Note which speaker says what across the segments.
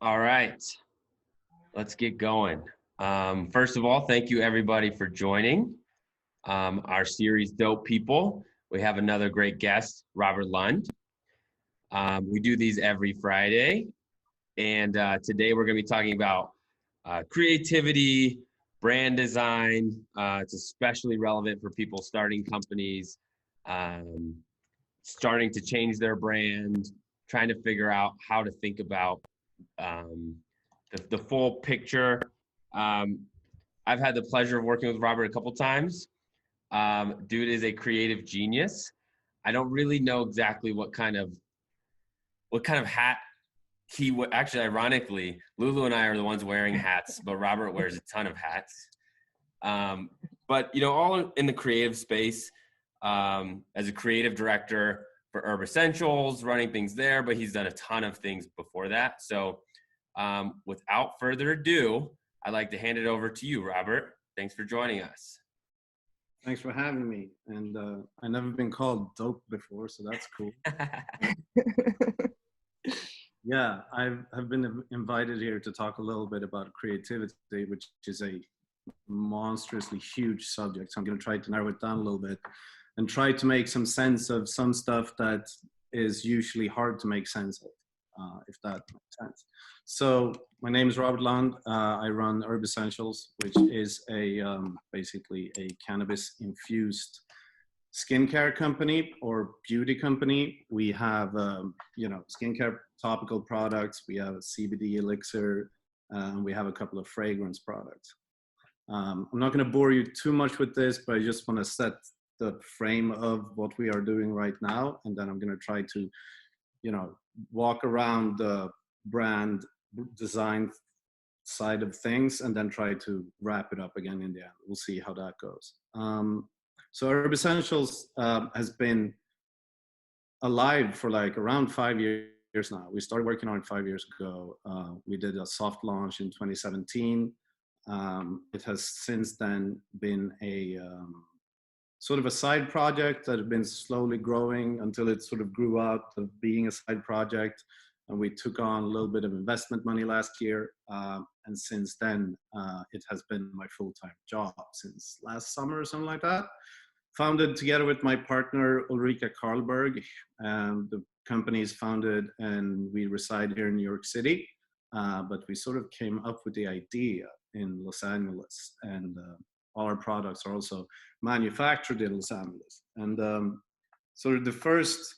Speaker 1: All right, let's get going. First of all, thank you everybody for joining our series, Dope People. We have another great guest, Robert Lund. We do these every Friday, and today we're going to be talking about creativity, brand design. It's especially relevant for people starting companies, um, starting to change their brand, trying to figure out how to think about um, the full picture. Um, I've had the pleasure of working with Robert a couple times. Dude is a creative genius. I don't really know exactly what kind of hat he would actually. Ironically, Lulu and I are the ones wearing hats, but Robert wears a ton of hats. Um, but all in the creative space. As a creative director for Herb Essentials, running things there, but he's done a ton of things before that. So without further ado, I'd like to hand it over to you, Robert. Thanks for joining us.
Speaker 2: Thanks for having me. And I've never been called dope before, so that's cool. Yeah, I've been invited here to talk a little bit about creativity, which is a monstrously huge subject. So I'm going to try to narrow it down a little bit and try to make some sense of some stuff that is usually hard to make sense of, if that makes sense. So my name is Robert Lund. I run Herb Essentials, which is basically a cannabis-infused skincare company or beauty company. We have, skincare topical products. We have a CBD elixir. We have a couple of fragrance products. I'm not going to bore you too much with this, but I just want to set the frame of what we are doing right now. And then I'm going to try to, walk around the brand design side of things and then try to wrap it up again in the end. We'll see how that goes. So Herb Essentials has been alive for like around 5 years now. We started working on it 5 years ago. We did a soft launch in 2017. It has since then been a sort of a side project that has been slowly growing until it sort of grew out of being a side project. And we took on a little bit of investment money last year. And since then, it has been my full-time job since last summer or something like that. Founded together with my partner, Ulrika Karlberg. The company is founded and we reside here in New York City. But we sort of came up with the idea in Los Angeles, and all our products are also manufactured in Los Angeles. And sort of the first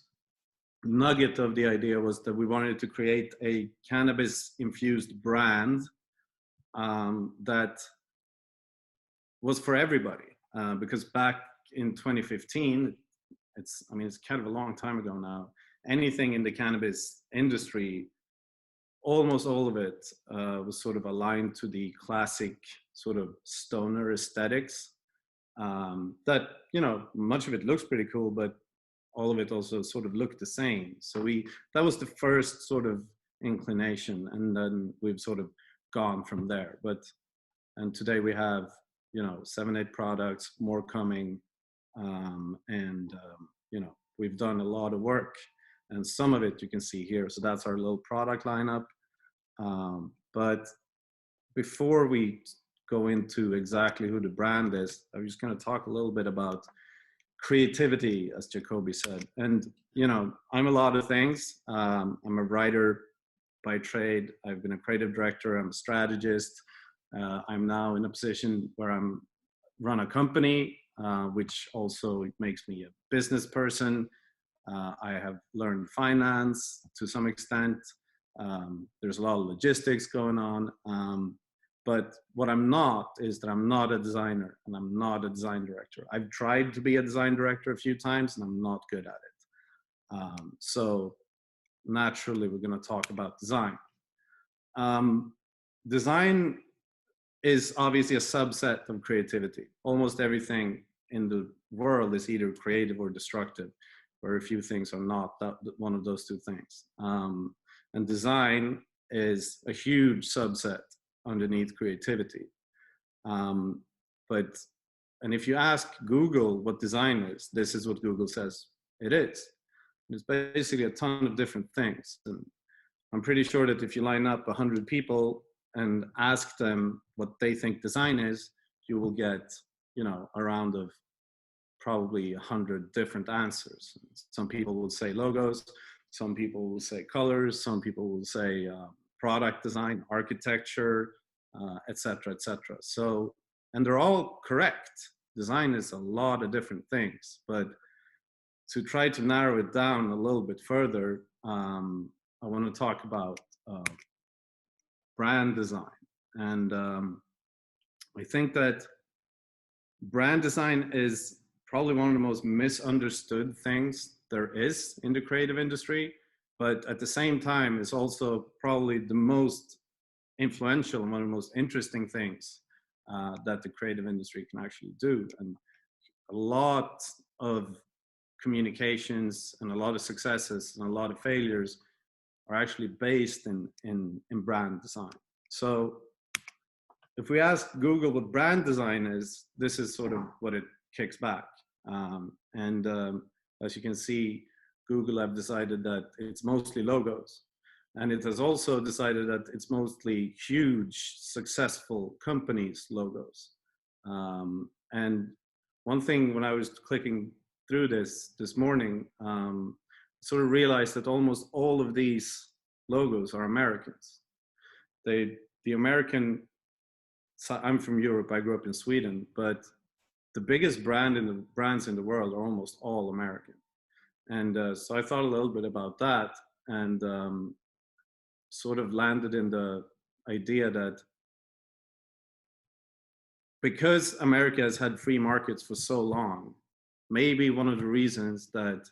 Speaker 2: nugget of the idea was that we wanted to create a cannabis infused brand that was for everybody, because back in 2015, it's kind of a long time ago now, anything in the cannabis industry, almost all of it was sort of aligned to the classic sort of stoner aesthetics. That, much of it looks pretty cool, but all of it also sort of looked the same. So that was the first sort of inclination, and then we've sort of gone from there. And today we have, 7-8 products, more coming, we've done a lot of work. And some of it you can see here. So that's our little product lineup. But before we go into exactly who the brand is, I'm just going to talk a little bit about creativity, as Jacoby said. And, I'm a lot of things. I'm a writer by trade. I've been a creative director. I'm a strategist. I'm now in a position where I'm run a company, which also makes me a business person. I have learned finance to some extent. There's a lot of logistics going on. But what I'm not is that I'm not a designer, and I'm not a design director. I've tried to be a design director a few times and I'm not good at it. So naturally we're going to talk about design. Design is obviously a subset of creativity. Almost everything in the world is either creative or destructive. Very few things are not one of those two things. And design is a huge subset underneath creativity. And if you ask Google what design is, this is what Google says it is. It's basically a ton of different things. And I'm pretty sure that if you line up 100 people and ask them what they think design is, you will get, you know, a round of probably 100 different answers. Some people will say logos, some people will say colors, some people will say product design, architecture, et cetera, et cetera. So, and they're all correct. Design is a lot of different things, but to try to narrow it down a little bit further, I want to talk about brand design. And I think that brand design is probably one of the most misunderstood things there is in the creative industry, but at the same time, it's also probably the most influential and one of the most interesting things that the creative industry can actually do. And a lot of communications and a lot of successes and a lot of failures are actually based in brand design. So if we ask Google what brand design is, this is sort of what it kicks back. As you can see, Google have decided that it's mostly logos. And it has also decided that it's mostly huge, successful companies' logos. And one thing when I was clicking through this morning, sort of realized that almost all of these logos are Americans. The American, I'm from Europe, I grew up in Sweden, but the biggest brands in the world are almost all American. And so I thought a little bit about that and sort of landed in the idea that because America has had free markets for so long, maybe one of the reasons that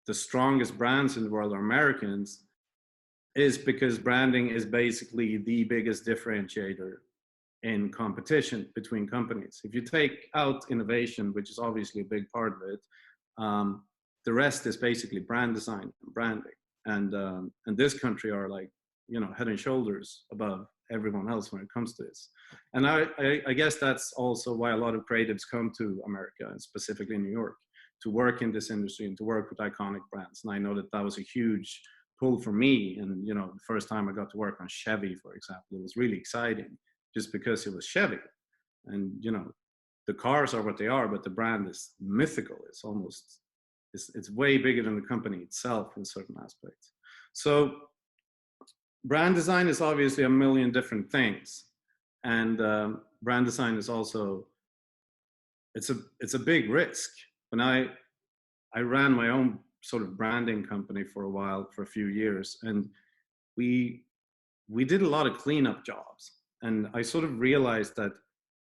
Speaker 2: the strongest brands in the world are Americans is because branding is basically the biggest differentiator in competition between companies. If you take out innovation, which is obviously a big part of it, the rest is basically brand design and branding. And this country are like, you know, head and shoulders above everyone else when it comes to this. And I guess that's also why a lot of creatives come to America, and specifically New York, to work in this industry and to work with iconic brands. And I know that that was a huge pull for me. And, you know, the first time I got to work on Chevy, for example, it was really exciting just because it was Chevy. And, you know, the cars are what they are, but the brand is mythical. It's almost, it's way bigger than the company itself in certain aspects. So brand design is obviously a million different things. And brand design is also, it's a big risk. When I ran my own sort of branding company for a while, for a few years, and we did a lot of cleanup jobs. And I sort of realized that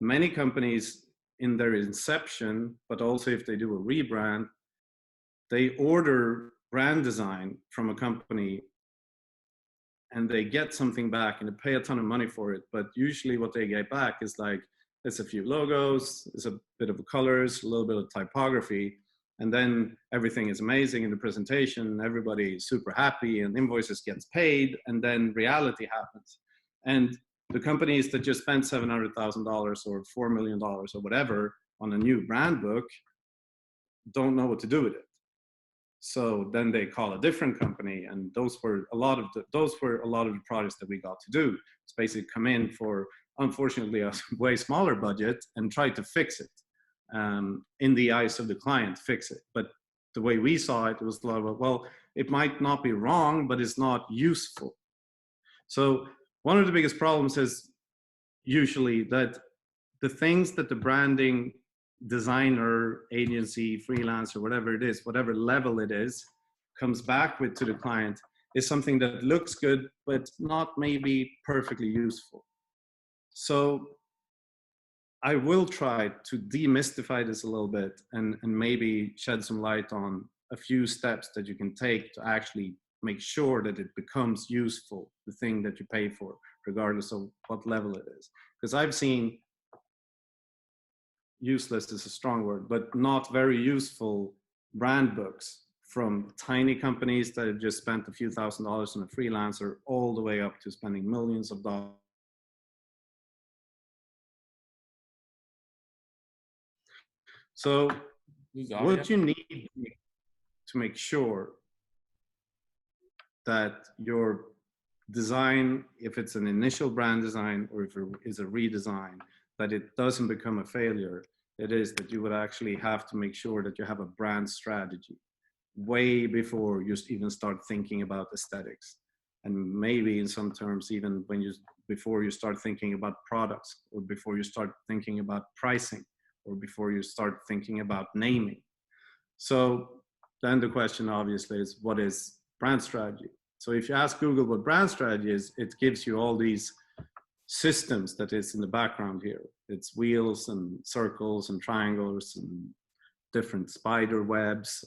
Speaker 2: many companies in their inception, but also if they do a rebrand, they order brand design from a company and they get something back and they pay a ton of money for it. But usually what they get back is like, it's a few logos, it's a bit of colors, a little bit of typography, and then everything is amazing in the presentation, everybody is super happy and invoices gets paid, and then reality happens. And the companies that just spent $700,000 or $4 million or whatever on a new brand book don't know what to do with it. So then they call a different company, and those were a lot of the projects that we got to do. It's basically come in for, unfortunately, a way smaller budget and try to fix it in the eyes of the client, fix it. But the way we saw it, it was a lot of, well, it might not be wrong, but it's not useful. So one of the biggest problems is usually that the things that the branding designer, agency, freelancer, whatever it is, whatever level it is, comes back with to the client is something that looks good, but not maybe perfectly useful. So I will try to demystify this a little bit and maybe shed some light on a few steps that you can take to actually make sure that it becomes useful, the thing that you pay for, regardless of what level it is. Because I've seen, useless is a strong word, but not very useful brand books from tiny companies that have just spent a few $1,000s on a freelancer all the way up to spending millions of dollars. So what you need to make sure that your design, if it's an initial brand design or if it is a redesign, that it doesn't become a failure. It is that you would actually have to make sure that you have a brand strategy way before you even start thinking about aesthetics. And maybe in some terms, even before you start thinking about products, or before you start thinking about pricing, or before you start thinking about naming. So then the question obviously is, what is brand strategy? So if you ask Google what brand strategy is, it gives you all these systems that is in the background here. It's wheels and circles and triangles and different spider webs.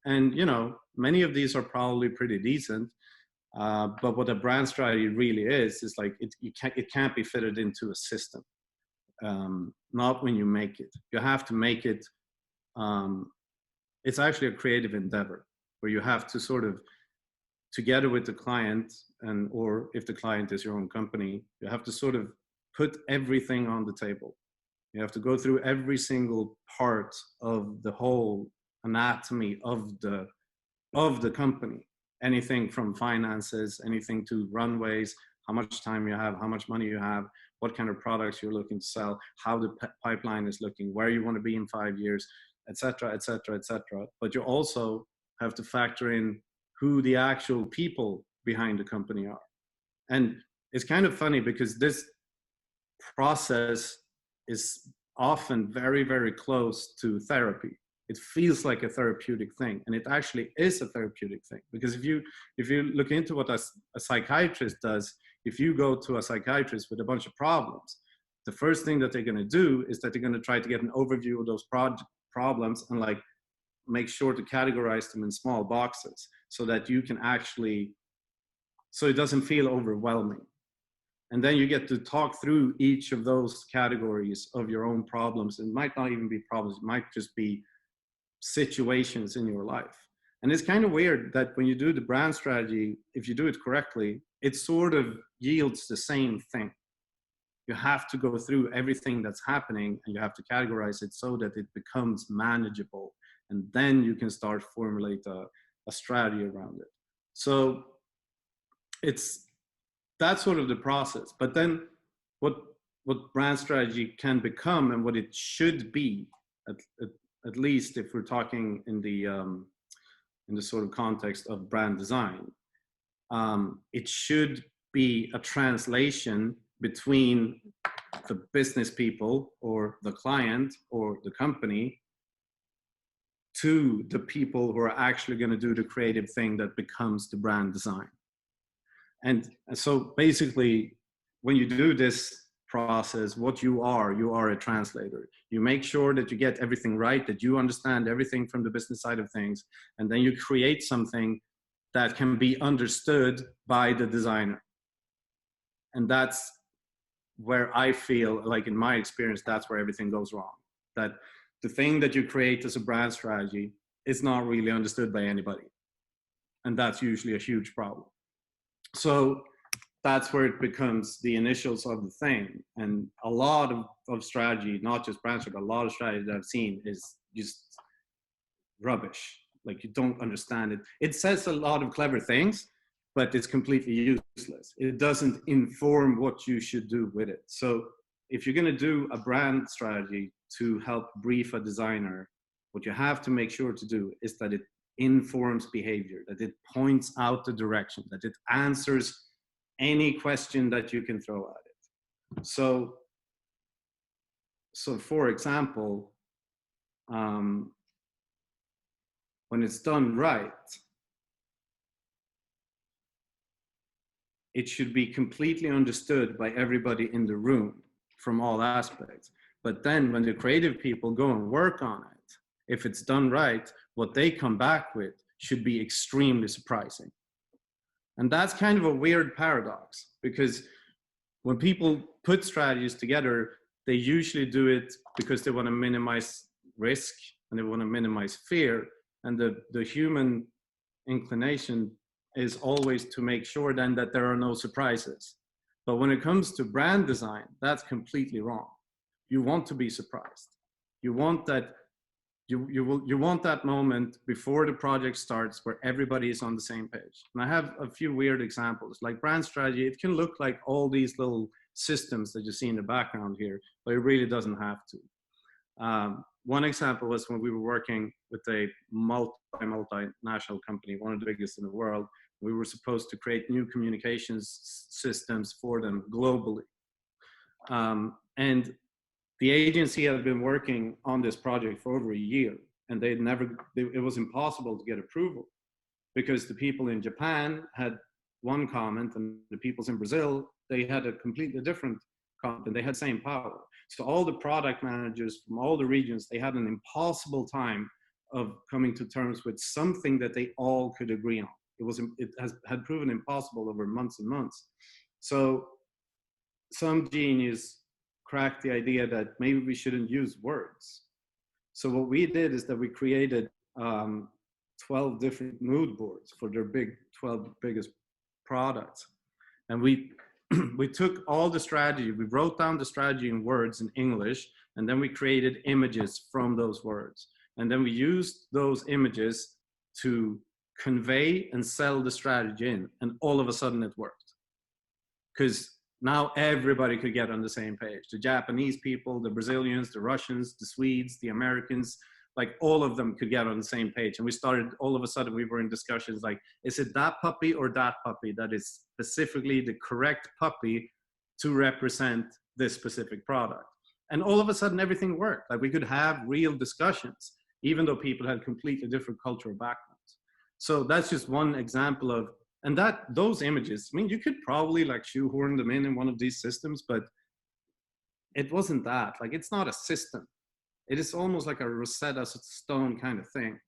Speaker 2: And many of these are probably pretty decent. But what a brand strategy really is like it can't be fitted into a system. Not when you make it. You have to make it. It's actually a creative endeavor where you have to sort of, together with the client, or if the client is your own company, you have to sort of put everything on the table. You have to go through every single part of the whole anatomy of the company. Anything from finances, anything to runways, how much time you have, how much money you have, what kind of products you're looking to sell, how the pipeline is looking, where you want to be in 5 years, etc., etc., etc. But you also have to factor in who the actual people behind the company are. And it's kind of funny because this process is often very, very close to therapy. It feels like a therapeutic thing, and it actually is a therapeutic thing. Because if you look into what a psychiatrist does, if you go to a psychiatrist with a bunch of problems, the first thing that they're going to do is that they're going to try to get an overview of those problems and like make sure to categorize them in small boxes so that you can actually, so it doesn't feel overwhelming. And then you get to talk through each of those categories of your own problems. It might not even be problems, it might just be situations in your life. And it's kind of weird that when you do the brand strategy, if you do it correctly, it sort of yields the same thing. You have to go through everything that's happening and you have to categorize it so that it becomes manageable. And then you can start formulate a strategy around it. So that's sort of the process. But then what brand strategy can become and what it should be, at least if we're talking in the sort of context of brand design, it should be a translation between the business people or the client or the company to the people who are actually going to do the creative thing that becomes the brand design. And so basically, when you do this process, what you are a translator. You make sure that you get everything right, that you understand everything from the business side of things, and then you create something that can be understood by the designer. And that's where I feel like, in my experience, that's where everything goes wrong. That the thing that you create as a brand strategy is not really understood by anybody. And that's usually a huge problem. So that's where it becomes the initials of the thing. And a lot of strategy, not just brand strategy, but a lot of strategy that I've seen is just rubbish. Like, you don't understand it. It says a lot of clever things, but it's completely useless. It doesn't inform what you should do with it. So if you're going to do a brand strategy to help brief a designer, what you have to make sure to do is that it informs behavior, that it points out the direction, that it answers any question that you can throw at it. So for example, when it's done right, it should be completely understood by everybody in the room from all aspects. But then when the creative people go and work on it, if it's done right, what they come back with should be extremely surprising. And that's kind of a weird paradox, because when people put strategies together, they usually do it because they want to minimize risk and they want to minimize fear. And the human inclination is always to make sure then that there are no surprises. But when it comes to brand design, that's completely wrong. You want to be surprised. You want that you want that moment before the project starts where everybody is on the same page. And I have a few weird examples, like brand strategy. It can look like all these little systems that you see in the background here, but it really doesn't have to. One example was when we were working with a multinational company, one of the biggest in the world. We were supposed to create new communications systems for them globally. And the agency had been working on this project for over a year, and it was impossible to get approval because the people in Japan had one comment and the peoples in Brazil, they had a completely different comment, and they had same power. So all the product managers from all the regions, they had an impossible time of coming to terms with something that they all could agree on. It had proven impossible over months and months. So some genius cracked the idea that maybe we shouldn't use words. So what we did is that we created 12 different mood boards for their 12 biggest products. And we took all the strategy, we wrote down the strategy in words in English, and then we created images from those words. And then we used those images to convey and sell the strategy in, and all of a sudden it worked. Because now everybody could get on the same page. The Japanese people, the Brazilians, the Russians, the Swedes, the Americans, like all of them could get on the same page. And we started, all of a sudden we were in discussions like, is it that puppy or that puppy that is specifically the correct puppy to represent this specific product? And all of a sudden everything worked. Like we could have real discussions, even though people had completely different cultural backgrounds. So that's just one example of, and those images, I mean, you could probably like shoehorn them in one of these systems, but it wasn't that. Like, it's not a system. It is almost like a Rosetta Stone kind of thing,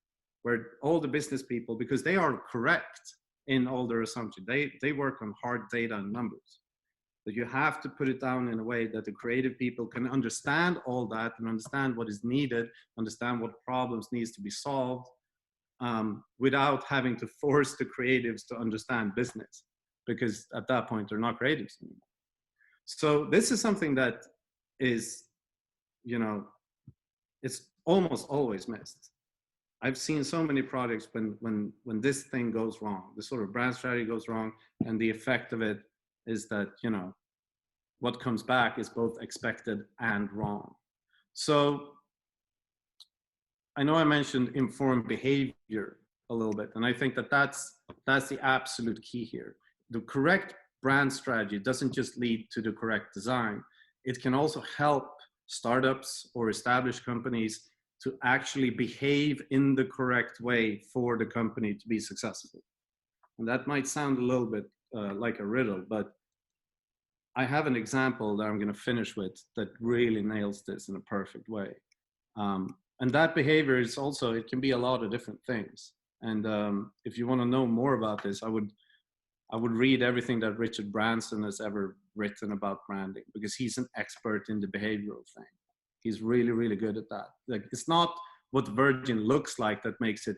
Speaker 2: where all the business people, because they are correct in all their assumptions, they work on hard data and numbers. But you have to put it down in a way that the creative people can understand all that and understand what is needed, understand what problems needs to be solved, without having to force the creatives to understand business, because at that point they're not creatives anymore. So this is something that is, you know, it's almost always missed. I've seen so many projects when this thing goes wrong, this sort of brand strategy goes wrong, and the effect of it is that, you know, what comes back is both expected and wrong. So I know I mentioned informed behavior a little bit, and I think that that's the absolute key here. The correct brand strategy doesn't just lead to the correct design. It can also help startups or established companies to actually behave in the correct way for the company to be successful. And that might sound a little bit like a riddle, but I have an example that I'm going to finish with that really nails this in a perfect way. And that behavior is also, it can be a lot of different things. And if you want to know more about this, I would read everything that Richard Branson has ever written about branding, because he's an expert in the behavioral thing. He's really, really good at that. Like, it's not what Virgin looks like that makes it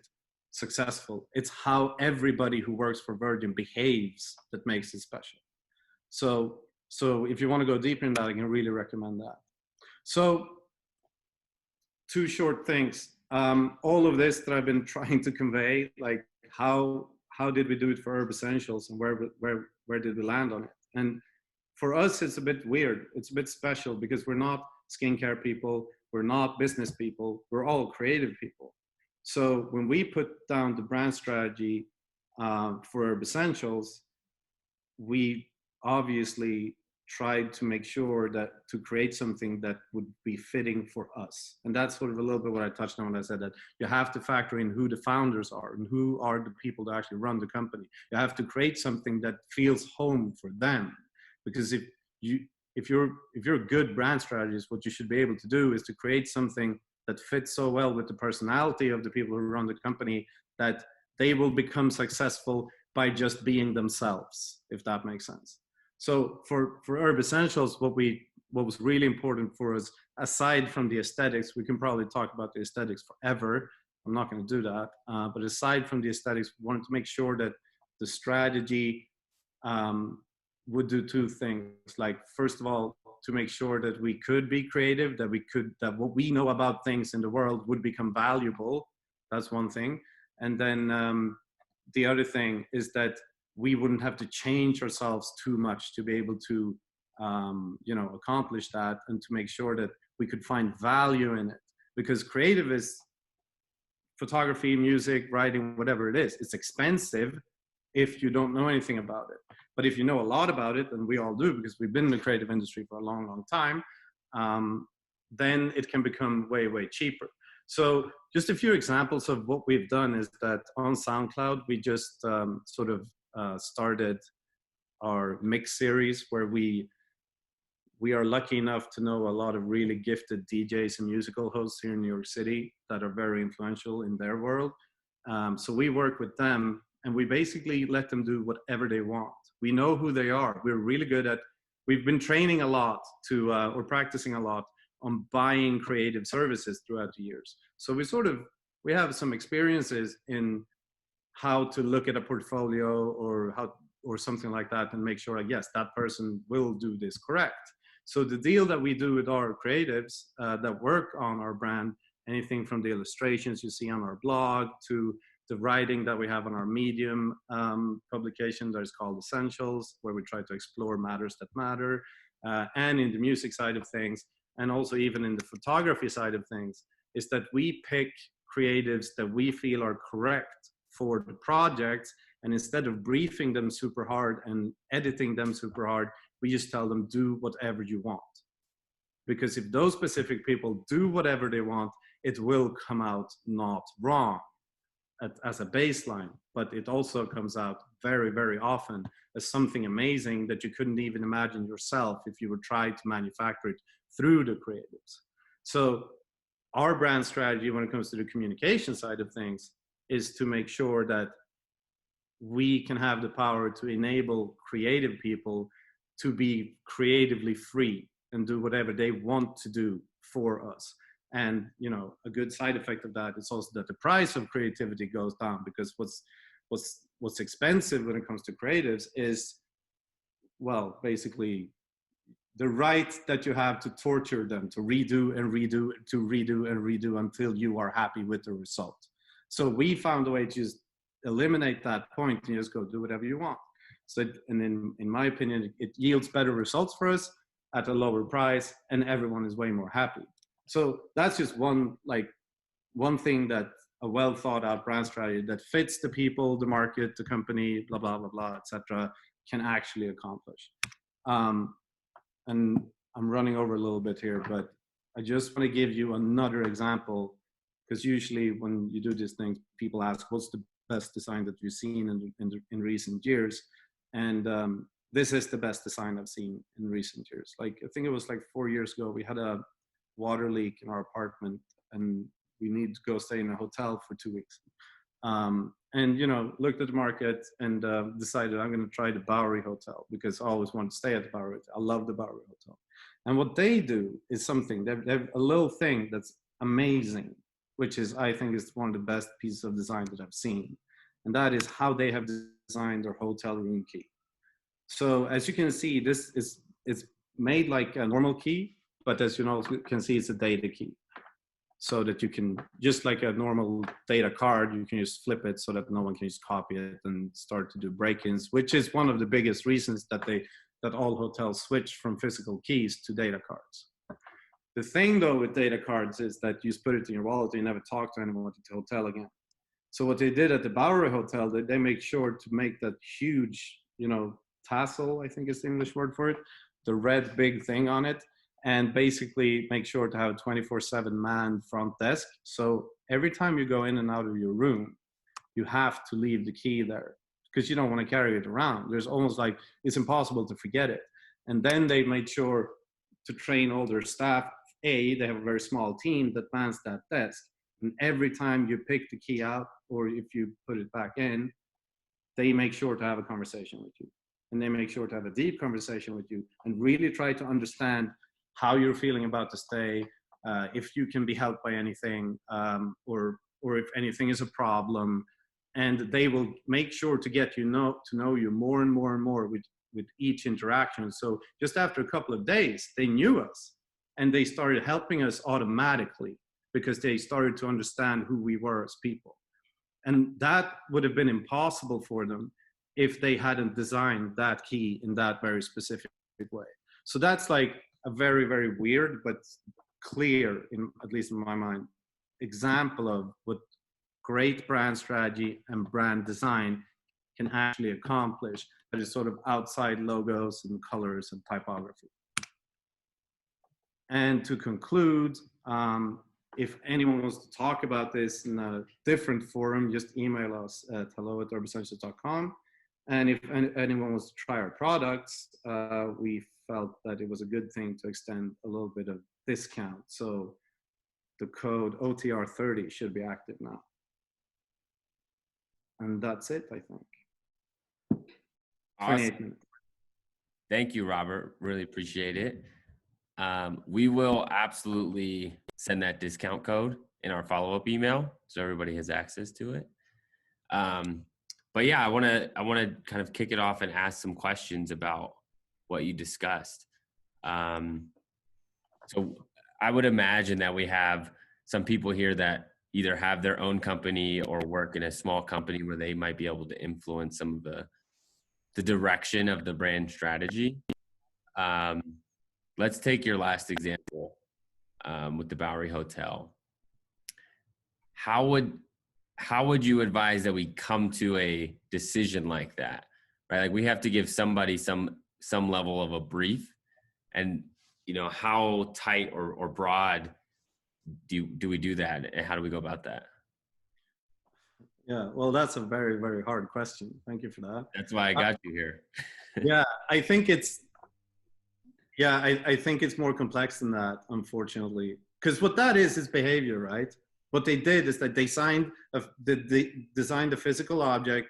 Speaker 2: successful. It's how everybody who works for Virgin behaves that makes it special. So if you want to go deeper in that, I can really recommend that. So, two short things. All of this that I've been trying to convey, like how did we do it for Herb Essentials, and where did we land on it? And for us, it's a bit weird. It's a bit special because we're not skincare people. We're not business people. We're all creative people. So when we put down the brand strategy for Herb Essentials, we obviously tried to make sure that to create something that would be fitting for us. And that's sort of a little bit what I touched on when I said that you have to factor in who the founders are and who are the people that actually run the company. You have to create something that feels home for them. Because if you're a good brand strategist, what you should be able to do is to create something that fits so well with the personality of the people who run the company that they will become successful by just being themselves, if that makes sense. So for Herb Essentials, what was really important for us, aside from the aesthetics, we can probably talk about the aesthetics forever. I'm not going to do that. But aside from the aesthetics, we wanted to make sure that the strategy would do two things. Like, first of all, to make sure that we could be creative, that what we know about things in the world would become valuable. That's one thing. And then the other thing is that we wouldn't have to change ourselves too much to be able to accomplish that, and to make sure that we could find value in it. Because creative is photography, music, writing, whatever it is. It's expensive if you don't know anything about it. But if you know a lot about it, and we all do because we've been in the creative industry for a long, long time, then it can become way, way cheaper. So just a few examples of what we've done is that on SoundCloud, we just started our mix series, where we are lucky enough to know a lot of really gifted DJs and musical hosts here in New York City that are very influential in their world. So we work with them, and we basically let them do whatever they want. We know who they are. We're really good at, we've been training a lot or practicing a lot on buying creative services throughout the years. So we have some experiences in how to look at a portfolio or something like that, and make sure, yes, that person will do this correct. So the deal that we do with our creatives that work on our brand, anything from the illustrations you see on our blog to the writing that we have on our Medium publication that is called Essentials, where we try to explore matters that matter, and in the music side of things, and also even in the photography side of things, is that we pick creatives that we feel are correct for the projects, and instead of briefing them super hard and editing them super hard, we just tell them, do whatever you want. Because if those specific people do whatever they want, it will come out not wrong as a baseline, but it also comes out very, very often as something amazing that you couldn't even imagine yourself if you would try to manufacture it through the creatives. So our brand strategy when it comes to the communication side of things is to make sure that we can have the power to enable creative people to be creatively free and do whatever they want to do for us. And a good side effect of that is also that the price of creativity goes down, because what's expensive when it comes to creatives is, well, basically the right that you have to torture them to redo and redo, to redo and redo until you are happy with the result. So we found a way to just eliminate that point and just go do whatever you want. So, and in my opinion, it yields better results for us at a lower price, and everyone is way more happy. So that's just one thing that a well thought out brand strategy that fits the people, the market, the company, blah, blah, blah, blah, etc., can actually accomplish. And I'm running over a little bit here, but I just want to give you another example, because usually when you do these things, people ask, what's the best design that you've seen in recent years? And this is the best design I've seen in recent years. I think it was 4 years ago, we had a water leak in our apartment, and we need to go stay in a hotel for 2 weeks. And looked at the market and decided I'm going to try the Bowery Hotel, because I always wanted to stay at the Bowery Hotel. I love the Bowery Hotel. And what they do is something, they have a little thing that's amazing, which is, I think, is one of the best pieces of design that I've seen. And that is how they have designed their hotel room key. So as you can see, it's made like a normal key, but as you can see, it's a data key. So that you can, just like a normal data card, you can just flip it so that no one can just copy it and start to do break-ins, which is one of the biggest reasons that all hotels switch from physical keys to data cards. The thing though with data cards is that you just put it in your wallet and you never talk to anyone at the hotel again. So what they did at the Bowery Hotel, they make sure to make that huge, tassel, I think is the English word for it, the red big thing on it, and basically make sure to have a 24/7 man front desk. So every time you go in and out of your room, you have to leave the key there, because you don't want to carry it around. There's almost it's impossible to forget it. And then they made sure to train all their staff. They have a very small team that mans that desk. And every time you pick the key out, or if you put it back in, they make sure to have a conversation with you. And they make sure to have a deep conversation with you and really try to understand how you're feeling about the stay, if you can be helped by anything, or if anything is a problem. And they will make sure to get to know you more and more and more with with each interaction. So just after a couple of days, they knew us and they started helping us automatically because they started to understand who we were as people. And that would have been impossible for them if they hadn't designed that key in that very specific way. So that's like a very, very weird, but clear, at least in my mind, example of what great brand strategy and brand design can actually accomplish, that is sort of outside logos and colors and typography. And to conclude, if anyone wants to talk about this in a different forum, just email us at hello@urbessentials.com. And if anyone wants to try our products, we felt that it was a good thing to extend a little bit of discount. So the code OTR30 should be active now. And that's it, I think.
Speaker 1: Awesome.
Speaker 2: 28 minutes.
Speaker 1: Thank you, Robert. Really appreciate it. We will absolutely send that discount code in our follow-up email so everybody has access to it. But yeah, I want to kind of kick it off and ask some questions about what you discussed. So I would imagine that we have some people here that either have their own company or work in a small company where they might be able to influence some of the direction of the brand strategy. Let's take your last example with the Bowery Hotel. How would you advise that we come to a decision like that, right? Like we have to give somebody some level of a brief, and how tight or broad do we do that, and how do we go about that?
Speaker 2: Yeah, well, that's a very, very hard question. Thank you for that.
Speaker 1: That's why I got you here.
Speaker 2: Yeah, I think it's more complex than that, unfortunately. Because what that is behavior, right? What they did is that they designed a physical object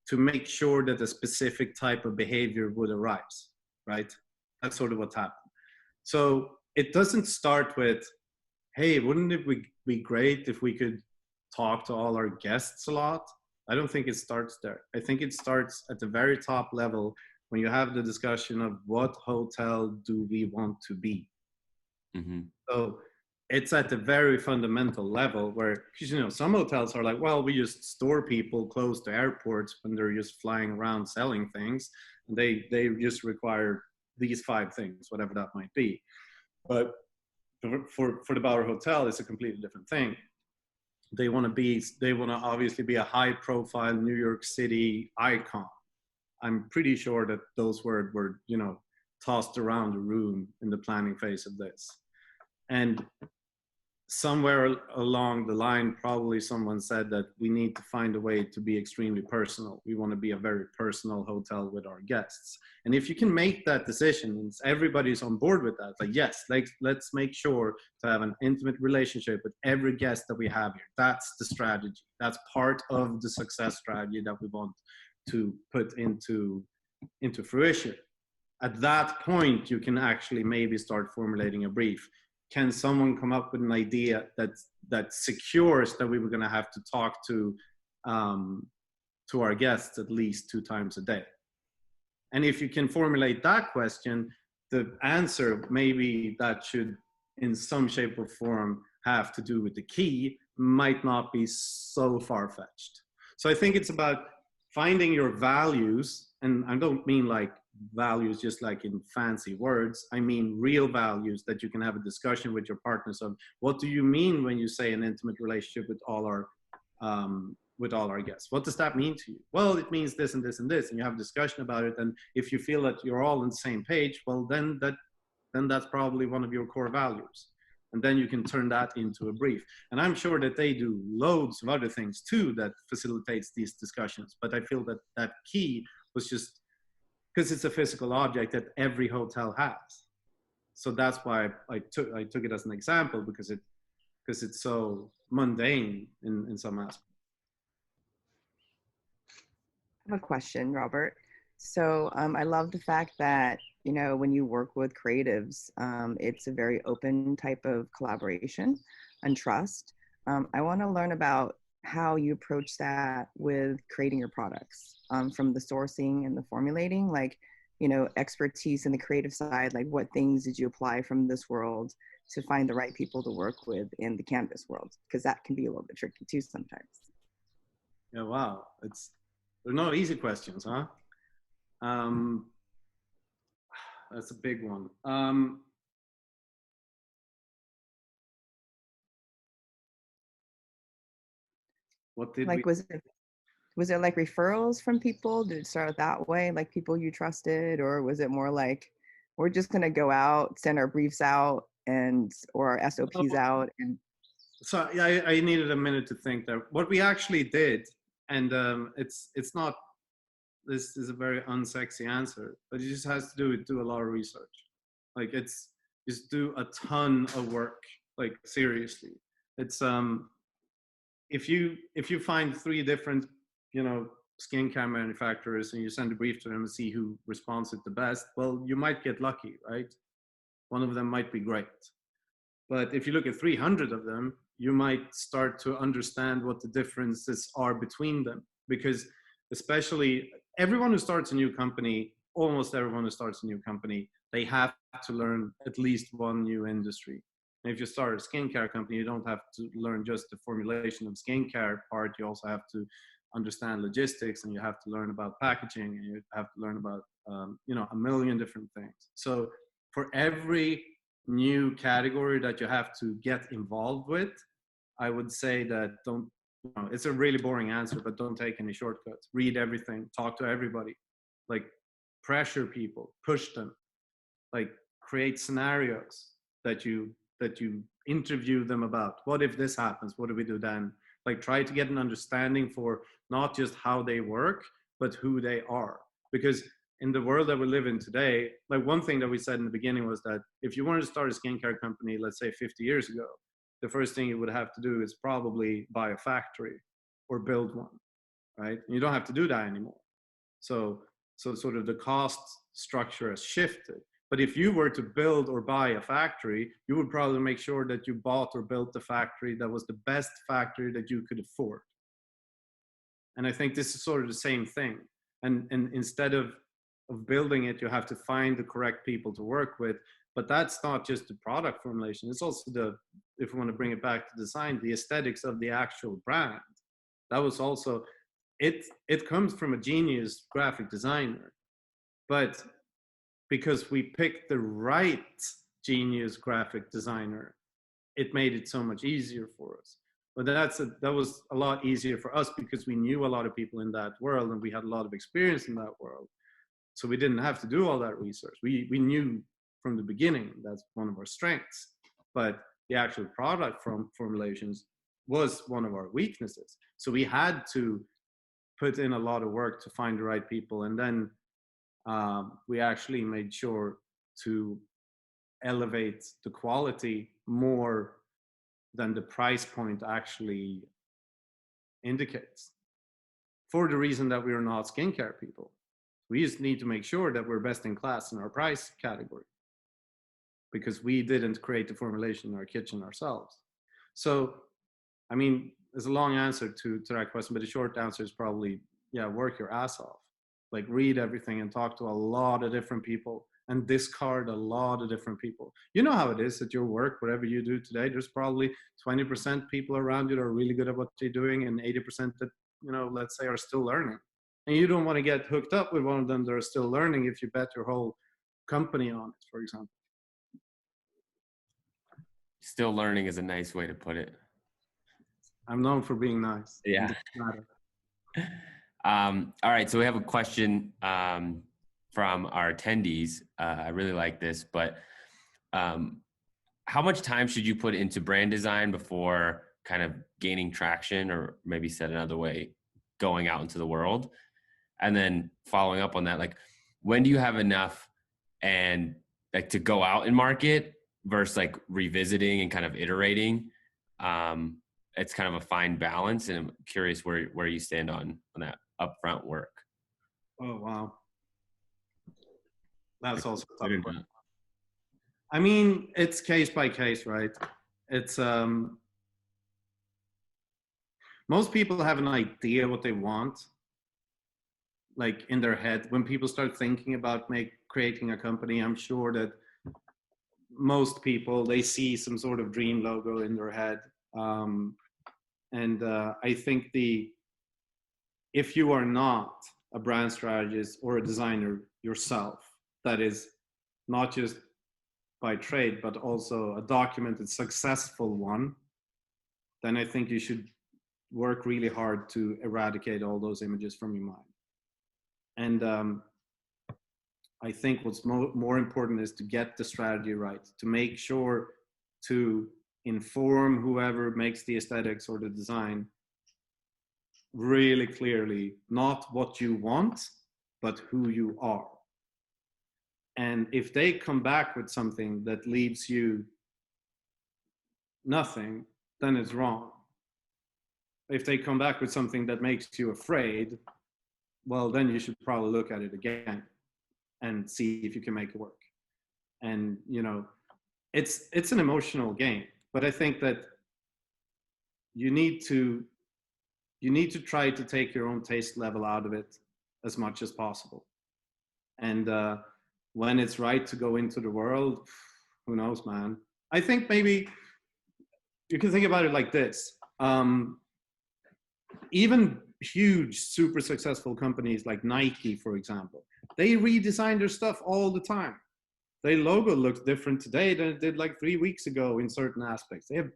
Speaker 2: to make sure that a specific type of behavior would arise, right? That's sort of what happened. So it doesn't start with, hey, wouldn't it be great if we could talk to all our guests a lot? I don't think it starts there. I think it starts at the very top level when you have the discussion of what hotel do we want to be. Mm-hmm. So it's at the very fundamental level where, some hotels are like, well, we just store people close to airports when they're just flying around selling things. And they just require these 5 things, whatever that might be. But for the Bowery Hotel, it's a completely different thing. They want to obviously be a high profile New York City icon. I'm pretty sure that those words were, tossed around the room in the planning phase of this. And somewhere along the line, probably someone said that we need to find a way to be extremely personal. We want to be a very personal hotel with our guests. And if you can make that decision, and everybody's on board with that, like, yes, let's make sure to have an intimate relationship with every guest that we have here. That's the strategy. That's part of the success strategy that we want to put into fruition. At that point, you can actually maybe start formulating a brief. Can someone come up with an idea that secures that we were going to have to talk to our guests at least 2 times a day? And if you can formulate that question, the answer maybe that should in some shape or form have to do with the key might not be so far-fetched. So I think it's about finding your values, and I don't mean like values just like in fancy words. I mean real values that you can have a discussion with your partners of. What do you mean when you say an intimate relationship with all our guests? What does that mean to you? Well, it means this and this and this, and you have a discussion about it. And if you feel that you're all on the same page, well, then that's probably one of your core values. And then you can turn that into a brief. And I'm sure that they do loads of other things too that facilitates these discussions. But I feel that key was just because it's a physical object that every hotel has. So that's why I took it as an example, because it's so mundane in some aspects.
Speaker 3: I have a question, Robert. So I love the fact that, when you work with creatives, it's a very open type of collaboration and trust. I want to learn about how you approach that with creating your products, from the sourcing and the formulating. Like, expertise in the creative side? Like, what things did you apply from this world to find the right people to work with in the canvas world? Because that can be a little bit tricky too sometimes.
Speaker 2: Yeah, wow. They're no easy questions, huh? That's a big one. What did we?
Speaker 3: Like, was it like referrals from people? Did it start out that way, like people you trusted, or was it more like we're just gonna go out, send our briefs out, and or our SOPs out, and
Speaker 2: So yeah, I needed a minute to think there. What we actually did, and it's not. This is a very unsexy answer, but it just has to do a lot of research. Like it's just do a ton of work. Like seriously, it's if you find 3 different skincare manufacturers and you send a brief to them and see who responds it the best, well, you might get lucky, right? One of them might be great. But if you look at 300 of them, you might start to understand what the differences are between them. Because especially everyone who starts a new company, almost everyone who starts a new company, they have to learn at least one new industry. And if you start a skincare company, you don't have to learn just the formulation of skincare part. You also have to understand logistics, and you have to learn about packaging, and you have to learn about a million different things. So for every new category that you have to get involved with, I would say that it's a really boring answer, but don't take any shortcuts. Read everything, talk to everybody, like pressure people, push them, like create scenarios that you interview them about. What if this happens? What do we do then? Like try to get an understanding for not just how they work, but who they are. Because in the world that we live in today, like one thing that we said in the beginning was that if you wanted to start a skincare company, let's say 50 years ago, the first thing you would have to do is probably buy a factory or build one, right? And you don't have to do that anymore. So sort of the cost structure has shifted. But if you were to build or buy a factory, you would probably make sure that you bought or built the factory that was the best factory that you could afford. And I think this is sort of the same thing. And instead of building it, you have to find the correct people to work with. But that's not just the product formulation. It's also if we want to bring it back to design, the aesthetics of the actual brand. That was also, it comes from a genius graphic designer. But because we picked the right genius graphic designer, it made it so much easier for us. But that was a lot easier for us because we knew a lot of people in that world and we had a lot of experience in that world. So we didn't have to do all that research. We knew from the beginning that's one of our strengths. But the actual product formulations was one of our weaknesses. So we had to put in a lot of work to find the right people. And then we actually made sure to elevate the quality more than the price point actually indicates, for the reason that we are not skincare people. We just need to make sure that we're best in class in our price category because we didn't create the formulation in our kitchen ourselves. So, I mean, there's a long answer to that question, but the short answer is probably, yeah, work your ass off. Like read everything and talk to a lot of different people and discard a lot of different people. You know how it is at your work, whatever you do today, there's probably 20% people around you that are really good at what they're doing and 80% that, let's say are still learning. And you don't want to get hooked up with one of them that are still learning if you bet your whole company on it, for example.
Speaker 1: Still learning is a nice way to put it.
Speaker 2: I'm known for being nice.
Speaker 1: Yeah. All right. So we have a question from our attendees. I really like this, but how much time should you put into brand design before kind of gaining traction, or maybe said another way, going out into the world? And then following up on that, like when do you have enough and like to go out and market versus like revisiting and kind of iterating? It's kind of a fine balance, and I'm curious where you stand on that upfront work.
Speaker 2: Oh, wow. That's also a tough question. I mean, it's case by case, right? It's most people have an idea what they want, like in their head. When people start thinking about creating a company, I'm sure that most people, they see some sort of dream logo in their head. I think if you are not a brand strategist or a designer yourself, that is not just by trade, but also a documented successful one, then I think you should work really hard to eradicate all those images from your mind. And I think what's more important is to get the strategy right, to make sure to inform whoever makes the aesthetics or the design really clearly, not what you want, but who you are. And if they come back with something that leaves you nothing, then it's wrong. If they come back with something that makes you afraid, well, then you should probably look at it again and see if you can make it work. And, you know, it's an emotional game, but I think that you need to try to take your own taste level out of it as much as possible. And when it's right to go into the world, who knows, man. I think maybe you can think about it like this. Even huge, super successful companies like Nike, for example, they redesign their stuff all the time. Their logo looks different today than it did like 3 weeks ago in certain aspects. They have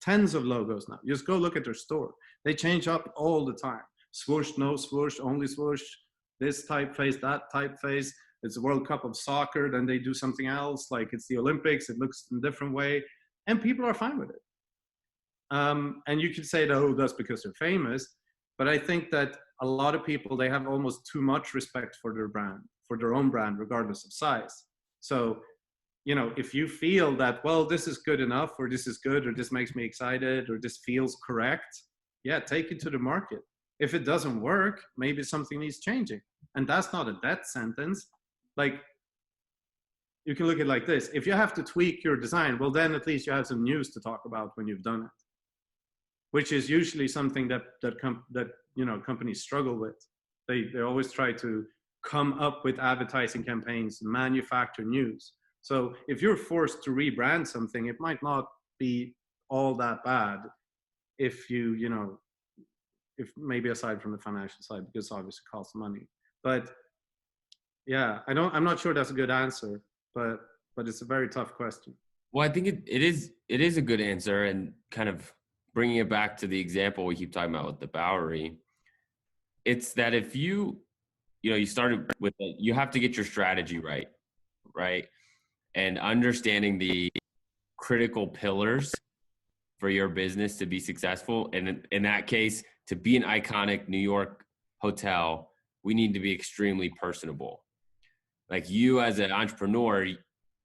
Speaker 2: tens of logos now. Just go look at their store. They change up all the time. Swoosh, no swoosh, only swoosh, this typeface, that typeface. It's the World Cup of soccer, then they do something else. Like it's the Olympics, it looks in a different way. And people are fine with it. And you could say that, oh, that's because they're famous. But I think that a lot of people, they have almost too much respect for their brand, for their own brand, regardless of size. So, you know, if you feel that, well, this is good enough, or this is good, or this makes me excited, or this feels correct, yeah, take it to the market. If it doesn't work, maybe something needs changing. And that's not a death sentence. Like, you can look at it like this. If you have to tweak your design, well, then at least you have some news to talk about when you've done it, which is usually something that you know, companies struggle with. They always try to come up with advertising campaigns, manufacture news. So if you're forced to rebrand something, it might not be all that bad if you know, if maybe aside from the financial side, because obviously it costs money. But yeah, I'm not sure that's a good answer, but it's a very tough question.
Speaker 1: Well, I think it is a good answer, and kind of bringing it back to the example we keep talking about with the Bowery, it's that if you started with it, you have to get your strategy right? And understanding the critical pillars for your business to be successful. And in that case, to be an iconic New York hotel, we need to be extremely personable. Like, you as an entrepreneur,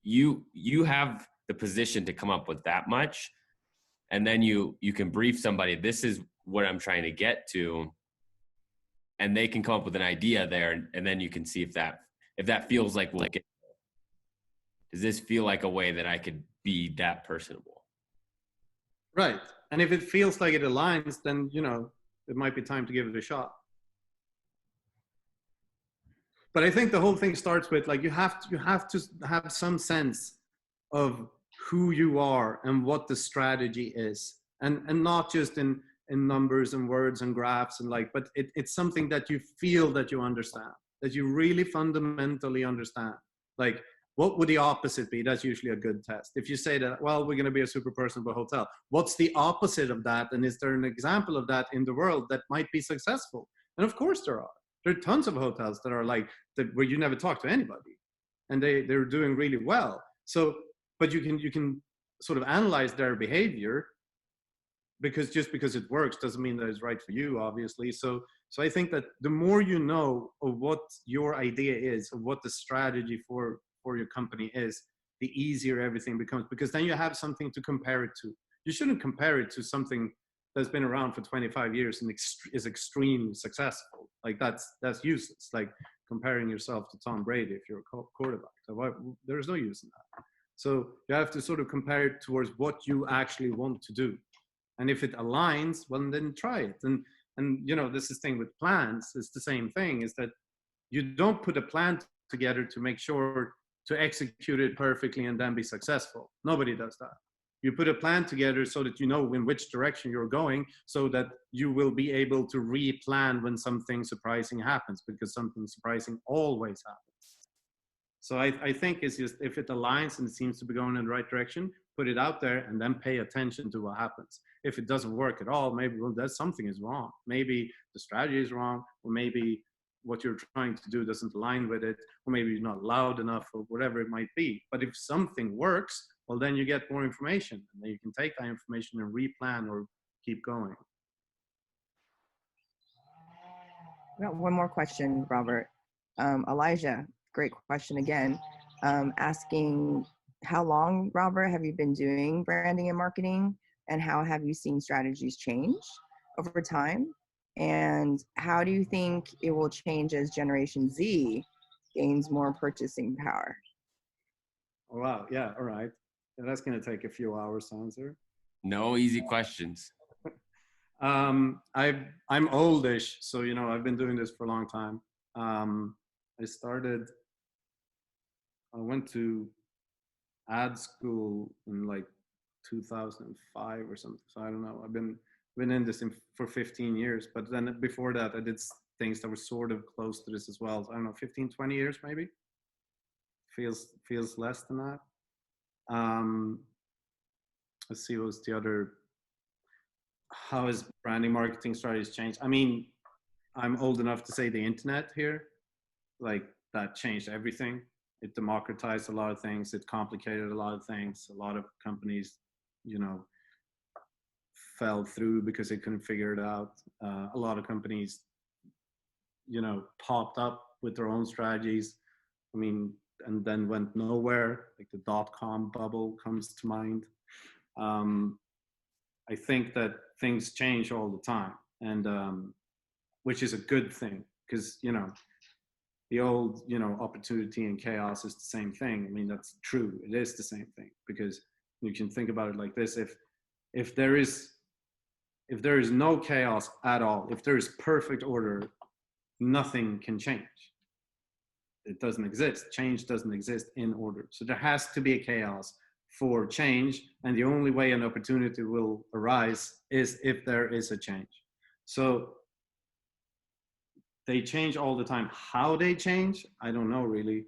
Speaker 1: you have the position to come up with that much. And then you can brief somebody, this is what I'm trying to get to. And they can come up with an idea there. And then you can see if that feels like we'll get there. Does this feel like a way that I could be that personable?
Speaker 2: Right. And if it feels like it aligns, then, you know, it might be time to give it a shot. But I think the whole thing starts with, like, you have to have some sense of who you are and what the strategy is, and not just in numbers and words and graphs and like, but it's something that you feel that you understand, that you really fundamentally understand. Like, what would the opposite be? That's usually a good test. If you say that, well, we're going to be a super personable hotel, what's the opposite of that? And is there an example of that in the world that might be successful? And of course there are. There are tons of hotels that are like that, where you never talk to anybody, and they're doing really well. So, but you can sort of analyze their behavior, because just because it works doesn't mean that it's right for you, obviously. So I think that the more you know of what your idea is, of what the strategy for your company is, the easier everything becomes, because then you have something to compare it to. You shouldn't compare it to something that's been around for 25 years and is extremely successful. Like, that's useless. Like comparing yourself to Tom Brady if you're a quarterback. So there's no use in that. So you have to sort of compare it towards what you actually want to do. And if it aligns, well, then try it. And you know, this is the thing with plans, it's the same thing, is that you don't put a plan together to make sure to execute it perfectly and then be successful. Nobody does that. You put a plan together so that you know in which direction you're going, so that you will be able to re-plan when something surprising happens, because something surprising always happens. So I think it's just, if it aligns and it seems to be going in the right direction, put it out there and then pay attention to what happens. If it doesn't work at all, maybe, well, that's something is wrong. Maybe the strategy is wrong, or maybe what you're trying to do doesn't align with it, or maybe you're not loud enough, or whatever it might be. But if something works, well, then you get more information, and then you can take that information and replan or keep going.
Speaker 3: I got one more question, Robert. Elijah, great question again. Asking, how long, Robert, have you been doing branding and marketing, and how have you seen strategies change over time? And how do you think it will change as Generation Z gains more purchasing power?
Speaker 2: Oh, wow. Yeah. All right. Yeah, that's going to take a few hours to answer.
Speaker 1: No easy questions.
Speaker 2: I'm oldish, so you know I've been doing this for a long time. I went to ad school in like 2005 or something. So I don't know. I've been in this for 15 years, but then before that I did things that were sort of close to this as well. So I don't know, 15, 20 years maybe. Feels less than that. Let's see, what was the other? How has branding marketing strategies changed? I mean, I'm old enough to say the internet here, like that changed everything. It democratized a lot of things. It complicated a lot of things. A lot of companies, you know, fell through because they couldn't figure it out. A lot of companies, you know, popped up with their own strategies. I mean, and then went nowhere. Like the .com bubble comes to mind. I think that things change all the time, and which is a good thing, because you know the old, you know, opportunity and chaos is the same thing. I mean, that's true. It is the same thing, because you can think about it like this: if there is no chaos at all, if there is perfect order, nothing can change. It doesn't exist. Change doesn't exist in order. So there has to be a chaos for change, and the only way an opportunity will arise is if there is a change. So they change all the time. How they change, I don't know really.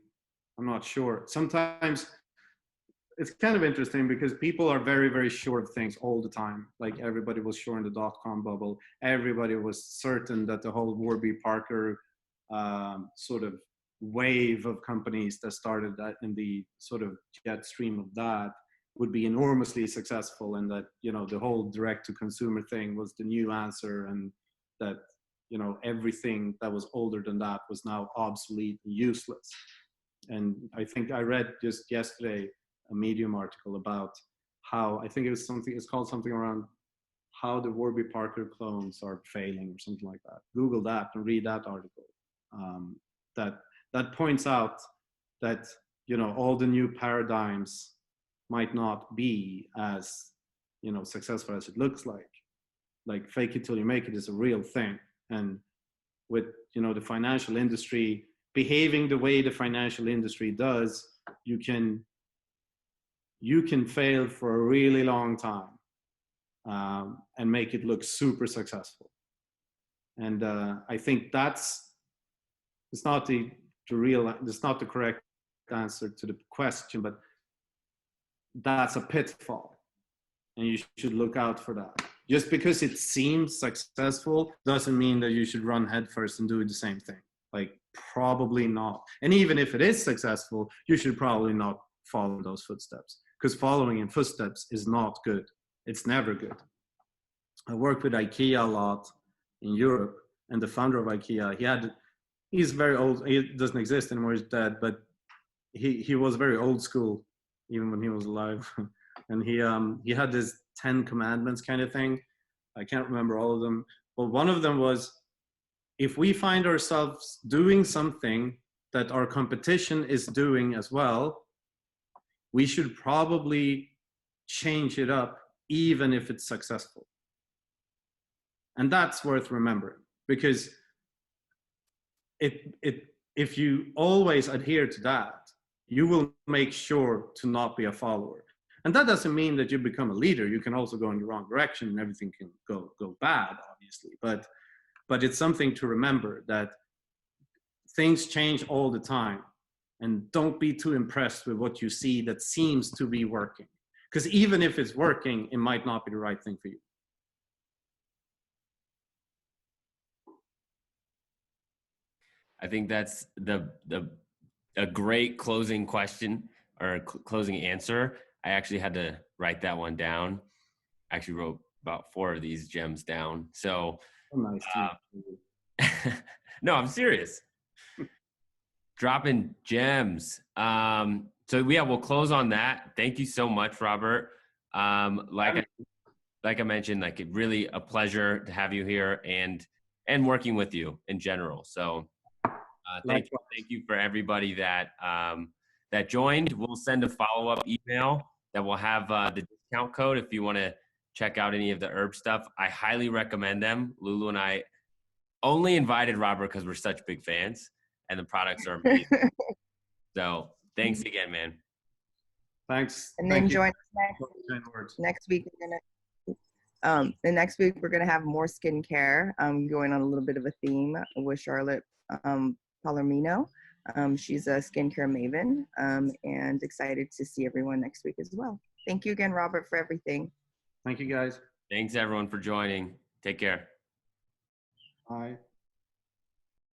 Speaker 2: I'm not sure. Sometimes it's kind of interesting because people are very, very sure of things all the time. Like everybody was sure in the .com bubble. Everybody was certain that the whole Warby Parker sort of wave of companies that started that in the sort of jet stream of that would be enormously successful, and that, you know, the whole direct to consumer thing was the new answer, and that, you know, everything that was older than that was now obsolete and useless. And I think I read just yesterday a Medium article about how, I think it was something, it's called something around how the Warby Parker clones are failing or something like that. Google that and read that article. That points out that, you know, all the new paradigms might not be as, you know, successful as it looks like. Like fake it till you make it is a real thing. And with, you know, the financial industry behaving the way the financial industry does, you can fail for a really long time and make it look super successful. And I think it's not the correct answer to the question, but that's a pitfall, and you should look out for that. Just because it seems successful doesn't mean that you should run headfirst and do the same thing. Like, probably not. And even if it is successful, you should probably not follow those footsteps, because following in footsteps is not good. It's never good. I worked with IKEA a lot in Europe, and the founder of IKEA, he's very old. He doesn't exist anymore. He's dead, but he was very old school, even when he was alive. And he had this 10 commandments kind of thing. I can't remember all of them, but one of them was, if we find ourselves doing something that our competition is doing as well, we should probably change it up, even if it's successful. And that's worth remembering, because it if you always adhere to that, you will make sure to not be a follower. And that doesn't mean that you become a leader. You can also go in the wrong direction and everything can go bad, obviously. But it's something to remember that things change all the time, and don't be too impressed with what you see that seems to be working. Because even if it's working, it might not be the right thing for you.
Speaker 1: I think that's a great closing question or closing answer. I actually had to write that one down. I actually wrote about 4 of these gems down. So,
Speaker 2: Oh, nice.
Speaker 1: no, I'm serious. Dropping gems. So yeah, we'll close on that. Thank you so much, Robert. Like I mentioned, like it really a pleasure to have you here and working with you in general. So thank you for everybody that that joined. We'll send a follow-up email that will have the discount code if you want to check out any of the herb stuff. I highly recommend them. Lulu and I only invited Robert because we're such big fans, and the products are amazing. So thanks again, man.
Speaker 2: Thanks.
Speaker 3: And then join us next week. The next week we're gonna have more skincare. Going on a little bit of a theme with Charlotte Palomino. She's a skincare maven, and excited to see everyone next week as well. Thank you again, Robert, for everything.
Speaker 2: Thank you, guys.
Speaker 1: Thanks everyone for joining. Take care.
Speaker 2: Bye.